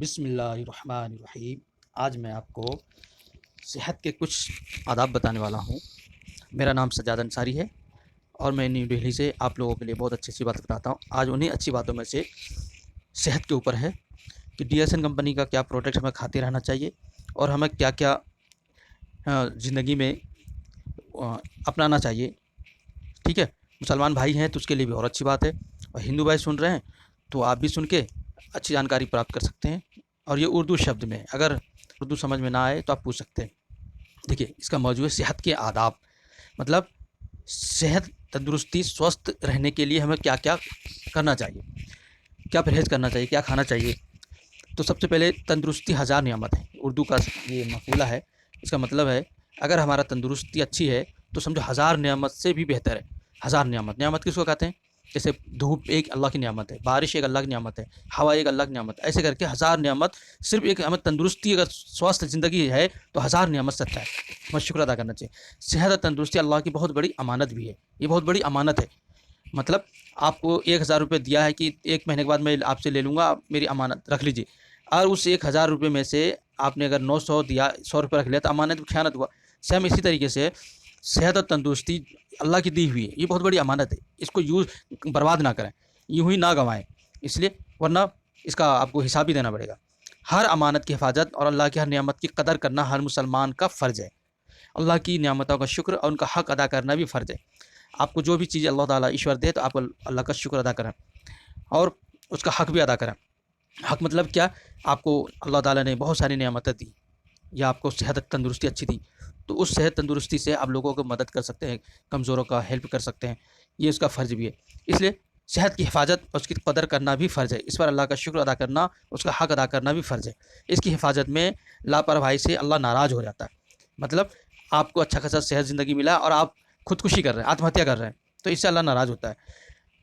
بسم اللہ الرحمن الرحیم۔ آج میں آپ کو صحت کے کچھ آداب بتانے والا ہوں۔ میرا نام سجاد انصاری ہے اور میں نیو دہلی سے آپ لوگوں کے لیے بہت اچھی بات بتاتا ہوں۔ آج انہیں اچھی باتوں میں سے صحت کے اوپر ہے کہ ڈی ایس این کمپنی کا کیا پروڈکٹ ہمیں کھاتے رہنا چاہیے اور ہمیں کیا کیا زندگی میں اپنانا چاہیے۔ ٹھیک ہے، مسلمان بھائی ہیں تو اس کے لیے بھی اور اچھی بات ہے، اور ہندو بھائی سن رہے ہیں تو آپ بھی سن کے اچھی جانکاری پراپت کر سکتے ہیں۔ اور یہ اردو شبد میں، اگر اردو سمجھ میں نہ آئے تو آپ پوچھ سکتے ہیں۔ دیکھیے، اس کا موضوع ہے صحت کے آداب، مطلب صحت تندرستی سوستھ رہنے کے لیے ہمیں کیا کیا کرنا چاہیے، کیا پرہیز کرنا چاہیے، کیا کھانا چاہیے۔ تو سب سے پہلے تندرستی ہزار نعمت ہے، اردو کا یہ مقولہ ہے۔ اس کا مطلب ہے اگر ہمارا تندرستی اچھی ہے تو سمجھو ہزار نعمت سے بھی بہتر ہے۔ ہزار نعمت کس کو کہتے ہیں؟ جیسے دھوپ ایک اللہ کی نعمت ہے، بارش ایک اللہ کی نعمت ہے، ہوا ایک اللہ کی نعمت ہے، ایسے کر کے ہزار نعمت۔ صرف ایک ہمیں تندرستی، اگر سوستھ زندگی ہے تو ہزار نعمت سے اچھا ہے، ہمیں شکر ادا کرنا چاہیے۔ صحت اور تندرستی اللہ کی بہت بڑی امانت بھی ہے، یہ بہت بڑی امانت ہے۔ مطلب آپ کو 1000 روپے دیا ہے کہ 1 مہینے کے بعد میں آپ سے لے لوں گا، آپ میری امانت رکھ لیجیے۔ اور اس 1000 روپے میں سے آپ نے اگر 900 دیا، 100 روپے رکھ لیا تو امانت خیانت ہوا۔ سیم اسی طریقے سے صحت اور تندرستی اللہ کی دی ہوئی ہے، یہ بہت بڑی امانت ہے، اس کو برباد نہ کریں، یوں ہی نہ گنوائیں، اس لیے ورنہ اس کا آپ کو حساب بھی دینا پڑے گا۔ ہر امانت کی حفاظت اور اللہ کی ہر نعمت کی قدر کرنا ہر مسلمان کا فرض ہے۔ اللہ کی نعمتوں کا شکر اور ان کا حق ادا کرنا بھی فرض ہے۔ آپ کو جو بھی چیز اللہ تعالیٰ ایشور دے تو آپ اللہ کا شکر ادا کریں اور اس کا حق بھی ادا کریں۔ حق مطلب کیا؟ آپ کو اللہ تعالیٰ نے بہت ساری نعمتیں دی، یا آپ کو صحت تندرستی اچھی دی، تو اس صحت تندرستی سے آپ لوگوں کو مدد کر سکتے ہیں، کمزوروں کا ہیلپ کر سکتے ہیں، یہ اس کا فرض بھی ہے۔ اس لیے صحت کی حفاظت اور اس کی قدر کرنا بھی فرض ہے، اس پر اللہ کا شکر ادا کرنا، اس کا حق ادا کرنا بھی فرض ہے۔ اس کی حفاظت میں لاپرواہی سے اللہ ناراض ہو جاتا ہے۔ مطلب آپ کو اچھا خاصا صحت زندگی ملا اور آپ خودکشی کر رہے ہیں، آتم ہتیا کر رہے ہیں، تو اس سے اللہ ناراض ہوتا ہے۔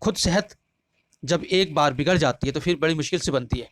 خود صحت جب ایک بار بگڑ جاتی ہے تو پھر بڑی مشکل سے بنتی ہے۔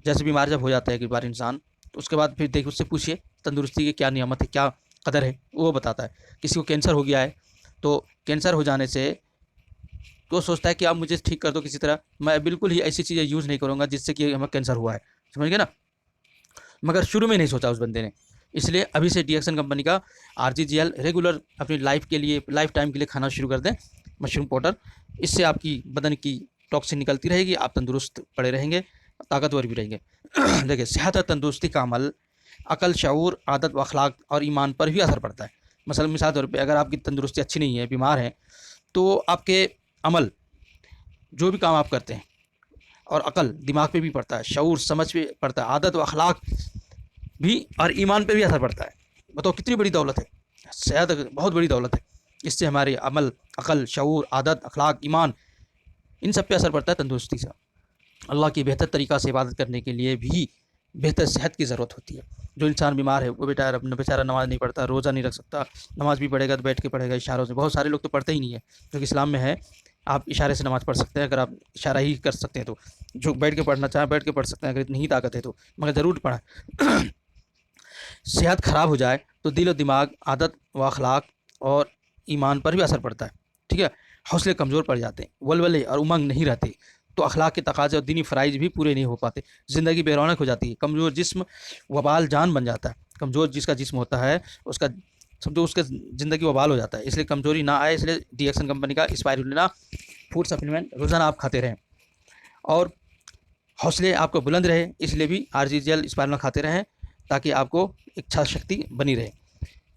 جیسے بیمار جب ہو جاتا ہے ایک بار انسان، تو اس کے بعد پھر دیکھ اس سے پوچھیے تندرستی کی کیا نعمت ہے، کیا قدر ہے، وہ بتاتا ہے۔ کسی کو کینسر ہو گیا ہے تو کینسر ہو جانے سے تو سوچتا ہے کہ آپ مجھے ٹھیک کر دو کسی طرح، میں بالکل ہی ایسی چیزیں یوز نہیں کروں گا جس سے کہ ہمیں کینسر ہوا ہے، سمجھ گئے نا؟ مگر شروع میں نہیں سوچا اس بندے نے، اس لیے ابھی سے ڈی ایکسن کمپنی کا RGGL ریگولر اپنی لائف کے لیے، لائف ٹائم کے لیے کھانا شروع کر دیں، مشروم پاؤڈر۔ اس سے آپ کی بدن کی ٹاکسین نکلتی رہے گی، آپ تندرست پڑے رہیں گے، طاقتور بھی رہیں گے۔ دیکھیں، صحت اور تندرستی کا عمل عقل، شعور، عادت و اخلاق اور ایمان پر بھی اثر پڑتا ہے۔ مثال طور پہ اگر آپ کی تندرستی اچھی نہیں ہے، بیمار ہیں، تو آپ کے عمل، جو بھی کام آپ کرتے ہیں، اور عقل دماغ پہ بھی پڑتا ہے، شعور سمجھ پہ پڑتا ہے، عادت و اخلاق بھی اور ایمان پہ بھی اثر پڑتا ہے۔ بتاؤ کتنی بڑی دولت ہے، صحت بہت بڑی دولت ہے۔ اس سے ہمارے عمل، عقل، شعور، عادت، اخلاق، ایمان، ان سب پہ اثر پڑتا ہے تندرستی سے۔ اللہ کی بہتر طریقہ سے عبادت کرنے کے لیے بھی بہتر صحت کی ضرورت ہوتی ہے۔ جو انسان بیمار ہے وہ بیچارہ نماز نہیں پڑھتا، روزہ نہیں رکھ سکتا، نماز بھی پڑھے گا تو بیٹھ کے پڑھے گا اشاروں سے۔ بہت سارے لوگ تو پڑھتے ہی نہیں ہے، کیونکہ اسلام میں ہے آپ اشارے سے نماز پڑھ سکتے ہیں، اگر آپ اشارہ ہی کر سکتے ہیں تو۔ جو بیٹھ کے پڑھنا چاہیں بیٹھ کے پڑھ سکتے ہیں اگر اتنی ہی طاقت ہے تو، مگر ضرور پڑھیں۔ صحت خراب ہو جائے تو دل و دماغ، عادت و اخلاق اور ایمان پر بھی اثر پڑتا ہے، ٹھیک ہے۔ حوصلے کمزور پڑ جاتے ہیں، ولولے اور امنگ نہیں رہتے، تو اخلاق کے تقاضے اور دینی فرائض بھی پورے نہیں ہو پاتے، زندگی بے رونق ہو جاتی ہے، کمزور جسم وبال جان بن جاتا ہے۔ کمزور جس کا جسم ہوتا ہے اس کا سمجھو اس کا زندگی وبال ہو جاتا ہے۔ اس لیے کمزوری نہ آئے، اس لیے ڈی ایکسن کمپنی کا اسپائرولنا فوڈ سپلیمنٹ روزانہ آپ کھاتے رہیں، اور حوصلے آپ کو بلند رہے، اس لیے بھی RGGL اسپائرولنا کھاتے رہیں تاکہ آپ کو اچھا شکتی بنی رہے۔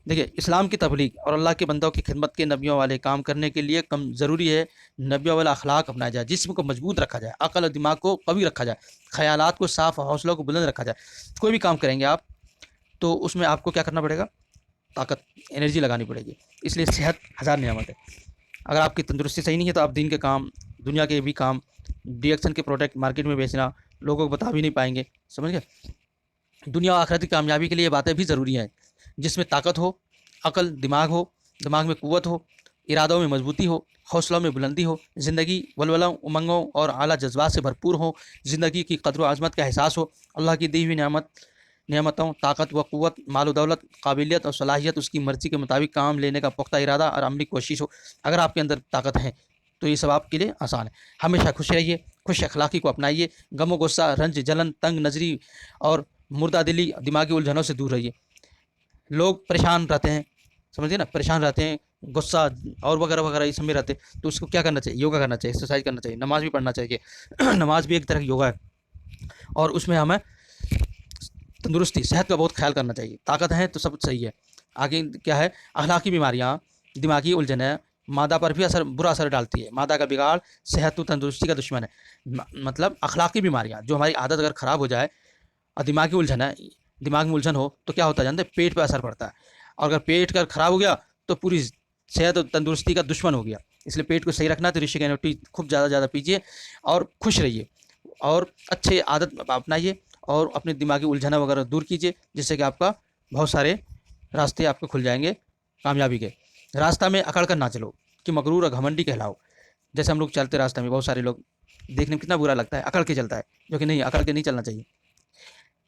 دیکھیے، اسلام کی تبلیغ اور اللہ کے بندوں کی خدمت کے نبیوں والے کام کرنے کے لیے کم ضروری ہے نبیوں والا اخلاق اپنایا جائے، جسم کو مضبوط رکھا جائے، عقل اور دماغ کو قوی رکھا جائے، خیالات کو صاف اور حوصلوں کو بلند رکھا جائے۔ کوئی بھی کام کریں گے آپ تو اس میں آپ کو کیا کرنا پڑے گا؟ طاقت، انرجی لگانی پڑے گی۔ اس لیے صحت ہزار نعمت ہے۔ اگر آپ کی تندرستی صحیح نہیں ہے تو آپ دین کے کام، دنیا کے بھی کام، ڈی ایکسن کے پروڈکٹ مارکیٹ میں بیچنا لوگوں کو بتا بھی نہیں پائیں گے، سمجھ گئے؟ دنیا و آخرت کی کامیابی کے لیے یہ باتیں بھی ضروری ہیں، جس میں طاقت ہو، عقل، دماغ میں قوت ہو، ارادوں میں مضبوطی ہو، حوصلوں میں بلندی ہو، زندگی ولولوں، امنگوں اور اعلیٰ جذبات سے بھرپور ہو، زندگی کی قدر و عظمت کا احساس ہو، اللہ کی دی ہوئی نعمتوں، طاقت و قوت، مال و دولت، قابلیت اور صلاحیت، اس کی مرضی کے مطابق کام لینے کا پختہ ارادہ اور عملی کوشش ہو۔ اگر آپ کے اندر طاقت ہے تو یہ سب آپ کے لیے آسان ہے۔ ہمیشہ خوش رہیے، खुश अखलाकी को अपनाइए। गम गुस्सा, रंज, जलन, तंग नज़री और मुर्दा दिली, दिमागी उलझनों से दूर रहिए। लोग परेशान रहते हैं, समझिए ना, परेशान रहते हैं, गुस्सा और वगैरह वगैरह इस सब में रहते हैं, तो उसको क्या करना चाहिए? योगा करना चाहिए, एक्सरसाइज करना चाहिए, नमाज भी पढ़ना चाहिए। नमाज भी एक तरह की योगा है, और उसमें हमें तंदुरुस्ती, सेहत का बहुत ख्याल करना चाहिए। ताकत है तो सब सही है। आगे क्या है? अखलाकी बीमारियाँ, दिमागी उलझनें मादा पर भी बुरा असर डालती है। मादा का बिगाड़ सेहत व तंदुरुस्ती का दुश्मन है। मतलब अखलाकी बीमारियाँ, जो हमारी आदत अगर ख़राब हो जाए और दिमागी उलझन है, दिमाग में उलझन हो, तो क्या होता है जानते हैं? पेट पर असर पड़ता है, और अगर पेट का ख़राब हो गया तो पूरी सेहत और तंदुरुस्ती का दुश्मन हो गया। इसलिए पेट को सही रखना है तो ऋषिकेश टी खूब ज़्यादा पीजिए और खुश रहिए, और अच्छे आदत अपनाइए, और अपनी दिमागी उलझन वगैरह दूर कीजिए, जिससे कि आपका बहुत सारे रास्ते आपको खुल जाएंगे कामयाबी के। रास्ता में अकड़ कर ना चलो कि मगरूर और घमंडी कहलाओ। जैसे हम लोग चलते रास्ते में, बहुत सारे लोग देखने में कितना बुरा लगता है, अकड़ के चलता है, जो कि नहीं, अकड़ के नहीं चलना चाहिए।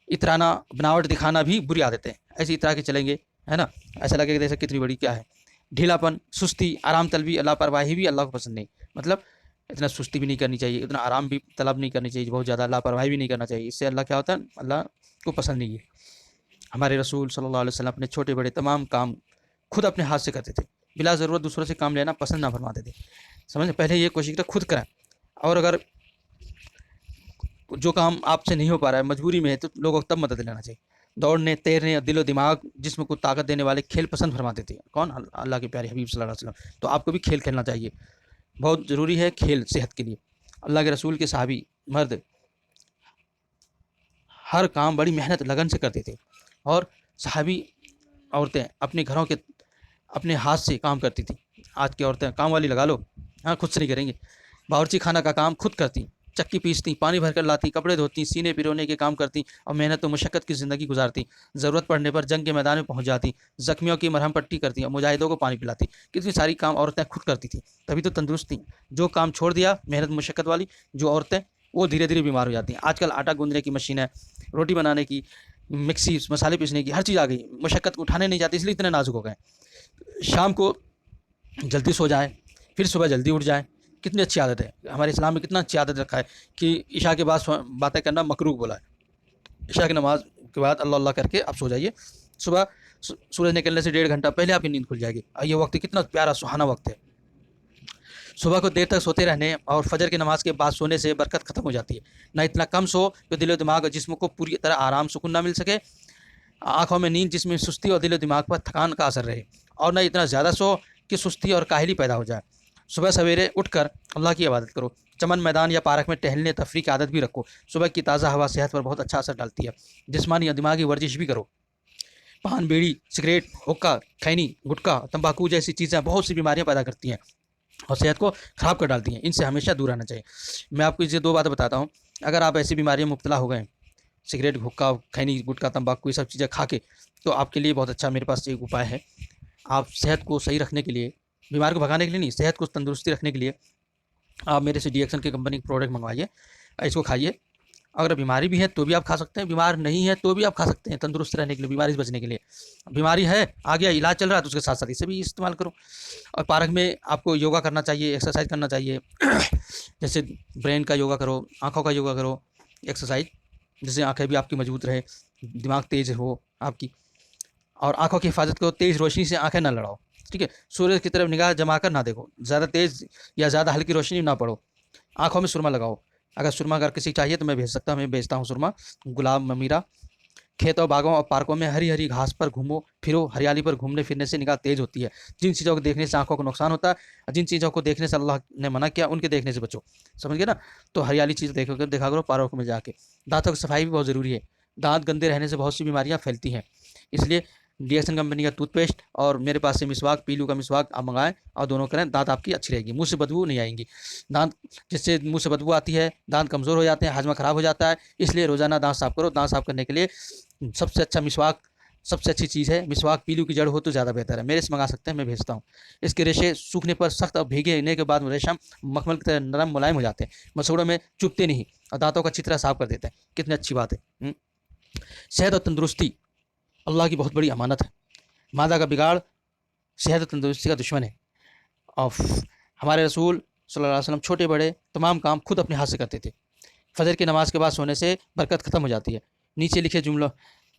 इतराना, बनावट दिखाना भी बुरी आदत है। ऐसे इतरा के चलेंगे, है ना, ऐसा लगेगा जैसे कितनी बड़ी क्या है। ढीलापन, सुस्ती, आराम तलबी, लापरवाही भी अल्लाह को पसंद नहीं। मतलब इतना सुस्ती भी नहीं करनी चाहिए, इतना आराम भी तलब नहीं करनी चाहिए, बहुत ज़्यादा लापरवाही भी नहीं करना चाहिए। इससे अल्लाह क्या होता है? अल्लाह को पसंद नहीं है। हमारे रसूल सल्लल्लाहु अलैहि वसल्लम अपने छोटे बड़े तमाम काम खुद अपने हाथ से करते थे, बिला ज़रूरत दूसरों से काम लेना पसंद ना फरमाते थे। समझ, पहले ये कोशिश करें खुद करें, और अगर जो काम आपसे नहीं हो पा रहा है, मजबूरी में है, तो लोगों को तब मदद लेना चाहिए। दौड़ने, तैरने, दिलो दिमाग, जिस्म को ताकत देने वाले खेल पसंद फरमाते थे। कौन? अल्लाह के प्यारे हबीब सल्लल्लाहु अलैहि वसल्लम। तो आपको भी खेल खेलना चाहिए, बहुत ज़रूरी है खेल सेहत के लिए। अल्लाह के रसूल के सहाबी मर्द हर काम बड़ी मेहनत लगन से करते थे, और सहाबी औरतें अपने घरों के अपने हाथ से काम करती थी। आज की औरतें काम वाली लगा लो, हाँ, खुद से नहीं करेंगी। बावर्ची खाना का काम खुद करती, चक्की पीसती, पानी भर कर लाती, कपड़े धोती, सीने पिरोने के काम करती, और मेहनत व मुशक्क़त की ज़िंदगी गुजारती। ज़रूरत पड़ने पर जंग के मैदान में पहुंच जाती, ज़ख्मियों की मरहम पट्टी करती और मुजाहिदों को पानी पिलाती। कितनी सारी काम औरतें खुद करती थी, तभी तो तंदुरुस्त थी। जो काम छोड़ दिया मेहनत मुशक्क़त वाली जो औरतें, वो धीरे धीरे बीमार हो जाती हैं। आजकल आटा गूंदने की मशीन है, रोटी बनाने की मिक्सी, मसाले पीसने की, हर चीज़ आ गई, मुशक्क़त उठाने नहीं जाती, इसलिए इतने नाजुक हो गए। शाम को जल्दी सो जाए, फिर सुबह जल्दी उठ जाए, कितनी अच्छी आदत है। हमारे इस्लाम में कितना अच्छी आदत रखा है कि इशा के बाद बातें करना मकरूह बोला है। इशा की नमाज के बाद अल्लाह अल्लाह करके आप सो जाइए। सुबह सूरज निकलने से 1.5 घंटा पहले आपकी नींद खुल जाएगी, और ये वक्त कितना प्यारा सुहाना वक्त है। सुबह को देर तक सोते रहने और फजर की नमाज के बाद सोने से बरकत ख़त्म हो जाती है। ना इतना कम सो कि दिलो दिमाग और जिस्म को पूरी तरह आराम सुकून ना मिल सके, आँखों में नींद जिसमें सुस्ती और दिलो दिमाग पर थकान का असर रहे, और न इतना ज़्यादा सो कि सुस्ती और काहली पैदा हो जाए। सुबह सवेरे उठकर अल्लाह की इबादत करो। चमन मैदान या पार्क में टहलने तफरी की आदत भी रखो। सुबह की ताज़ा हवा सेहत पर बहुत अच्छा असर डालती है। जिस्मानी और दिमागी वर्जिश भी करो। पान, बीड़ी, सिगरेट, हुक्का, खैनी, गुटखा, तंबाकू जैसी चीज़ें बहुत सी बीमारियां पैदा करती हैं और सेहत को ख़राब कर डालती हैं। इनसे हमेशा दूर रहना चाहिए। मैं आपको ये 2 बातें बताता हूँ। अगर आप ऐसी बीमारियों में मुब्तला हो गए, सिगरेट, हुक्का, खैनी, गुटखा, तंबाकू, ये सब चीज़ें खा के, तो आपके लिए बहुत अच्छा मेरे पास एक उपाय है। आप सेहत को सही रखने के लिए, बीमारी को भगाने के लिए नहीं, सेहत को तंदुरुस्ती रखने के लिए आप मेरे से डीएक्सन की कंपनी के प्रोडक्ट मंगवाइए, इसको खाइए। अगर बीमारी भी है तो भी आप खा सकते हैं, बीमार नहीं है तो भी आप खा सकते हैं, तंदुरुस्त रहने के लिए, बीमारी से बचने के लिए। बीमारी है, आ गया, इलाज चल रहा है, तो उसके साथ साथ इसे भी इस्तेमाल करो। और पार्क में आपको योगा करना चाहिए, एक्सरसाइज करना चाहिए। जैसे ब्रेन का योगा करो, आँखों का योगा करो, एक्सरसाइज, जिससे आँखें भी आपकी मजबूत रहे, दिमाग तेज़ हो आपकी, और आँखों की हिफाजत करो। तेज़ रोशनी से आँखें ना लड़ाओ, ठीक है। सूरज की तरफ निगाह जमा कर ना देखो, ज़्यादा तेज़ या ज़्यादा हल्की रोशनी ना पड़ो। आँखों में सुरमा लगाओ। अगर सुरमा अगर किसी चाहिए तो मैं भेज सकता हूँ, मैं भेजता हूँ सुरमा, गुलाब ममीरा। खेतों, बागों और पार्कों में हरी हरी घास पर घूमो फिरो। हरियाली पर घूमने फिरने से निगाह तेज़ होती है। जिन चीज़ों को देखने से आँखों को नुकसान होता है, और जिन चीज़ों को देखने से अल्लाह ने मना किया, उनके देखने से बचो। समझ गए ना? तो हरियाली चीज़ देखा करो पार्कों में जाके। दांतों की सफाई भी बहुत ज़रूरी है। दांत गंदे रहने से बहुत सी बीमारियाँ फैलती हैं, इसलिए डीएक्सन कंपनी का टूथपेस्ट और मेरे पास से मिसवाक, पीलू का मिसवाक आप मंगाएं और दोनों करें, दांत आपकी अच्छी रहेगी, मुंह से बदबू नहीं आएंगी। दांत, जिससे मुंह से बदबू आती है, दांत कमज़ोर हो जाते हैं, हाजमा ख़राब हो जाता है, इसलिए रोज़ाना दांत साफ़ करो। दांत साफ़ करने के लिए सबसे अच्छा मिसवाक, सबसे अच्छी चीज़ है मिसवाक। पीलू की जड़ हो तो ज़्यादा बेहतर है, मेरे से मंगा सकते हैं, मैं भेजता हूँ। इसके रेशे सूखने पर सख्त और भीगने के बाद रेशम मखमल की तरह नरम मुलायम हो जाते हैं, मसूड़ों में चुभते नहीं, और दांतों को अच्छी तरह साफ़ कर देते हैं। कितनी अच्छी बात है। सेहत और तंदुरुस्ती अल्लाह की बहुत बड़ी अमानत है। मादा का बिगाड़ सेहत और तंदुरुस्ती का दुश्मन है। और हमारे रसूल صلی اللہ علیہ وسلم چھوٹے بڑے تمام کام خود اپنے ہاتھ سے کرتے تھے۔ فجر کی نماز کے بعد سونے سے برکت ختم ہو جاتی ہے۔ نیچے لکھے جملہ: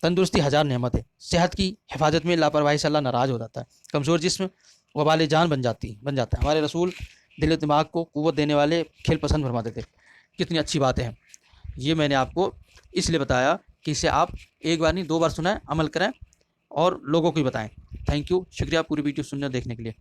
تندرستی ہزار نعمت ہے، صحت کی حفاظت میں لاپرواہی سے اللہ ناراض ہو جاتا ہے، کمزور جسم وبال جان بن جاتا ہے۔ ہمارے رسول دل و دماغ کو قوت دینے والے کھیل پسند فرماتے تھے۔ کتنی اچھی باتیں ہیں۔ یہ میں نے آپ کو اس لیے بتایا کہ اسے آپ ایک بار نہیں 2 بار سنیں، عمل کریں اور لوگوں کو بھی بتائیں۔ تھینک یو، شکریہ پوری ویڈیو سننے اور دیکھنے کے لیے۔